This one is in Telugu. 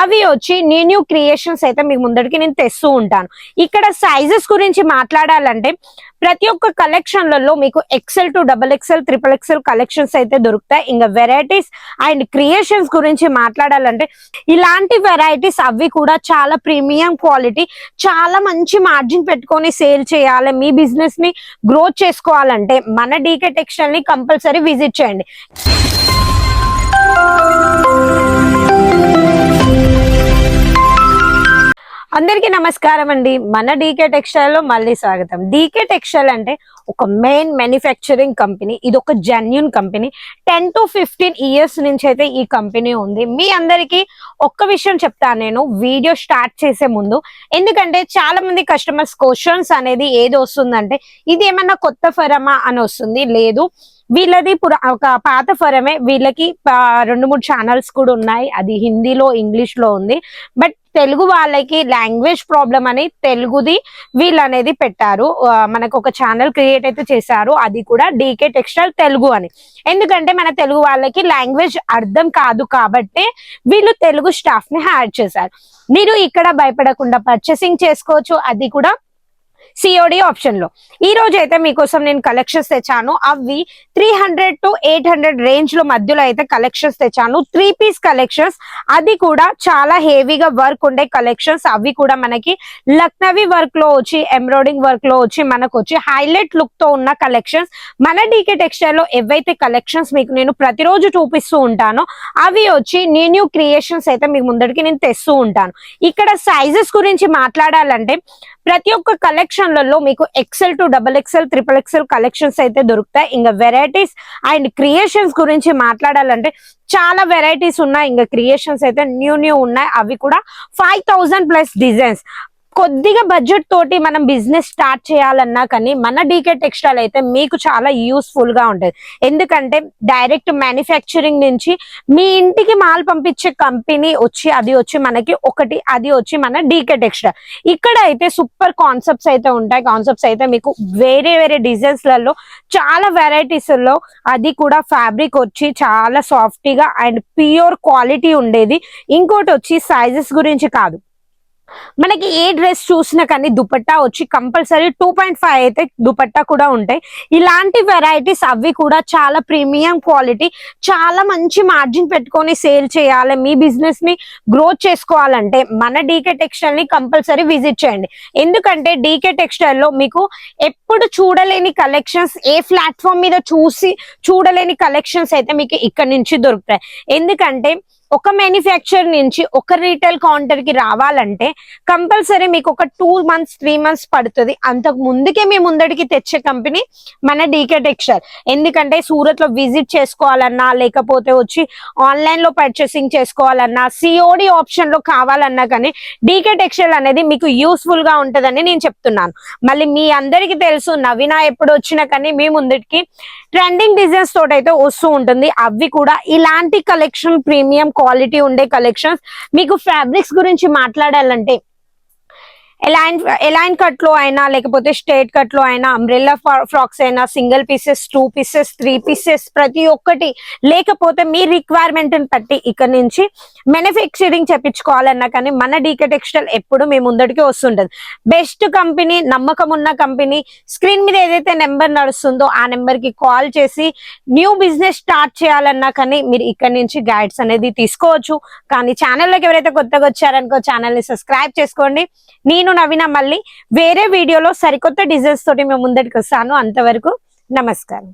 అవి వచ్చి న్యూ క్రియేషన్స్ అయితే మీకు ముందడికి నేను తెస్తూ ఉంటాను. ఇక్కడ సైజెస్ గురించి మాట్లాడాలంటే ప్రతి ఒక్క కలెక్షన్లలో మీకు XL to XXL, XXL collections అయితే దొరుకుతాయి. ఇంకా వెరైటీస్ అండ్ క్రియేషన్స్ గురించి మాట్లాడాలంటే ఇలాంటి వెరైటీస్ అవి కూడా చాలా ప్రీమియం క్వాలిటీ, చాలా మంచి మార్జిన్ పెట్టుకొని సేల్ చేయాలి, మీ బిజినెస్ ని గ్రోత్ చేసుకోవాలంటే మన డీకే టెక్స్టైల్ ని కంపల్సరీ విజిట్ చేయండి. అందరికీ నమస్కారం అండి. మన డీకే టెక్స్టైల్ లో మళ్ళీ స్వాగతం. డీకే టెక్స్టైల్ అంటే ఒక మెయిన్ మ్యానుఫ్యాక్చరింగ్ కంపెనీ. ఇది ఒక జెన్యూన్ కంపెనీ. 10 to 15 years నుంచి అయితే ఈ కంపెనీ ఉంది. మీ అందరికీ ఒక్క విషయం చెప్తాను నేను వీడియో స్టార్ట్ చేసే ముందు, ఎందుకంటే చాలా మంది కస్టమర్స్ క్వశ్చన్స్ అనేది ఏది వస్తుందంటే ఇది ఏమన్నా కొత్త ఫరమా అని వస్తుంది. లేదు, వీళ్ళది ఒక పాత ఫరమే. వీళ్ళకి 2-3 ఛానల్స్ కూడా ఉన్నాయి. అది హిందీలో, ఇంగ్లీష్ లో ఉంది. బట్ తెలుగు వాళ్ళకి లాంగ్వేజ్ ప్రాబ్లం అని తెలుగుది వీళ్ళు అనేది పెట్టారు. మనకు ఒక ఛానల్ క్రియేట్ అయితే చేశారు, అది కూడా డీకే టెక్స్టైల్ తెలుగు అని. ఎందుకంటే మన తెలుగు వాళ్ళకి లాంగ్వేజ్ అర్థం కాదు కాబట్టి వీళ్ళు తెలుగు స్టాఫ్ ని యాడ్ చేశారు. మీరు ఇక్కడ భయపడకుండా పర్చేసింగ్ చేసుకోవచ్చు, అది కూడా సిఓడి ఆప్షన్ లో. ఈ రోజు అయితే మీకోసం నేను కలెక్షన్స్ తెచ్చాను. అవి 300 to 800 రేంజ్ లో మధ్యలో అయితే కలెక్షన్స్ తెచ్చాను. 3 పీస్ కలెక్షన్స్, అది కూడా చాలా హెవీగా వర్క్ ఉండే కలెక్షన్స్. అవి కూడా మనకి లక్నవీ వర్క్ లో వచ్చి, ఎంబ్రాయిడింగ్ వర్క్ లో వచ్చి, మనకు వచ్చి హైలైట్ లుక్ తో ఉన్న కలెక్షన్స్. మన డీకే టెక్స్టైల్ లో ఏవైతే కలెక్షన్స్ మీకు నేను ప్రతిరోజు చూపిస్తూ ఉంటానో అవి వచ్చి న్యూ క్రియేషన్స్ అయితే మీకు ముందడికి నేను తెస్తూ ఉంటాను. ఇక్కడ సైజెస్ గురించి మాట్లాడాలంటే ప్రతి ఒక్క కలెక్షన్లలో మీకు XL to XXL, XXL collections అయితే దొరుకుతాయి. ఇంకా వెరైటీస్ అండ్ క్రియేషన్స్ గురించి మాట్లాడాలంటే చాలా వెరైటీస్ ఉన్నాయి. ఇంకా క్రియేషన్స్ అయితే న్యూ ఉన్నాయి. అవి కూడా 5000+ డిజైన్స్. కొద్దిగా బడ్జెట్ తోటి మనం బిజినెస్ స్టార్ట్ చేయాలన్నా కానీ మన డీకే టెక్స్టైల్ అయితే మీకు చాలా యూస్ఫుల్ గా ఉంటుంది. ఎందుకంటే డైరెక్ట్ మ్యానుఫ్యాక్చరింగ్ నుంచి మీ ఇంటికి మాల్ పంపించే కంపెనీ వచ్చి, అది వచ్చి మనకి ఒకటి, అది వచ్చి మన డీకే టెక్స్టైల్. ఇక్కడ అయితే సూపర్ కాన్సెప్ట్స్ అయితే ఉంటాయి. కాన్సెప్ట్స్ అయితే మీకు వేరే డిజైన్స్ లలో చాలా వెరైటీస్ లో, అది కూడా ఫ్యాబ్రిక్ వచ్చి చాలా సాఫ్ట్గా అండ్ ప్యూర్ క్వాలిటీ ఉండేది. ఇంకోటి వచ్చి సైజెస్ గురించి కాదు, మనకి ఏ డ్రెస్ చూసినా కానీ దుపట్టా వచ్చి కంపల్సరీ 2.5 అయితే దుపట్టా కూడా ఉంటాయి. ఇలాంటి వెరైటీస్ అవి కూడా చాలా ప్రీమియం క్వాలిటీ, చాలా మంచి మార్జిన్ పెట్టుకొని సేల్ చేయాలి, మీ బిజినెస్ ని గ్రోత్ చేసుకోవాలంటే మన డీకే టెక్స్టైల్ ని కంపల్సరీ విజిట్ చేయండి. ఎందుకంటే డీకే టెక్స్టైల్ లో మీకు ఎప్పుడు చూడలేని కలెక్షన్స్, ఏ ప్లాట్ఫామ్ మీద చూడలేని కలెక్షన్స్ అయితే మీకు ఇక్కడ నుంచి దొరుకుతాయి. ఎందుకంటే ఒక మ్యానుఫ్యాక్చర్ నుంచి ఒక రీటైల్ కౌంటర్ కి రావాలంటే కంపల్సరీ మీకు ఒక 2 months 3 months పడుతుంది. అంతకు ముందుకే మీ ముందడికి తెచ్చే కంపెనీ మన డీకే టెక్స్టైల్. ఎందుకంటే సూరత్ లో విజిట్ చేసుకోవాలన్నా, లేకపోతే వచ్చి ఆన్లైన్ లో పర్చేసింగ్ చేసుకోవాలన్నా, సిఓడి ఆప్షన్ లో కావాలన్నా కానీ డీకే టెక్స్టైల్ అనేది మీకు యూస్ఫుల్ గా ఉంటదని నేను చెప్తున్నాను. మళ్ళీ మీ అందరికి తెలుసు, నవీన ఎప్పుడు వచ్చినా కానీ మీ ముందటికి ట్రెండింగ్ డిజైన్స్ తోటి అయితే వస్తూ ఉంటుంది. అవి కూడా ఇలాంటి కలెక్షన్ ప్రీమియం క్వాలిటీ ఉండే కలెక్షన్స్. మీకు ఫ్యాబ్రిక్స్ గురించి మాట్లాడాలంటే ఎలైన్ కట్ లో అయినా, లేకపోతే స్ట్రేట్ కట్ లో అయినా, అంబ్రెల్లా ఫ్రాక్స్ అయినా, సింగిల్ పీసెస్, 2 pieces, 3 pieces, ప్రతి ఒక్కటి, లేకపోతే మీ రిక్వైర్మెంట్ బట్టి ఇక్కడ నుంచి మ్యానుఫ్యాక్చరింగ్ చేపించుకోవాలన్నా కానీ మన డీకే టెక్స్టైల్ ఎప్పుడు మీ ముందడికి వస్తుంటది. బెస్ట్ కంపెనీ, నమ్మకం ఉన్న కంపెనీ. స్క్రీన్ మీద ఏదైతే నెంబర్ నడుస్తుందో ఆ నెంబర్ కి కాల్ చేసి న్యూ బిజినెస్ స్టార్ట్ చేయాలన్నా కానీ మీరు ఇక్కడ నుంచి గైడ్స్ అనేది తీసుకోవచ్చు. కానీ ఛానల్లోకి ఎవరైతే కొత్తగా వచ్చారనుకో ఛానల్ ని సబ్స్క్రైబ్ చేసుకోండి. నేను నవీన మళ్ళీ వేరే వీడియోలో సరికొత్త డిజైన్స్ తోటి మేము ముందటికి వస్తాను. అంతవరకు నమస్కారం.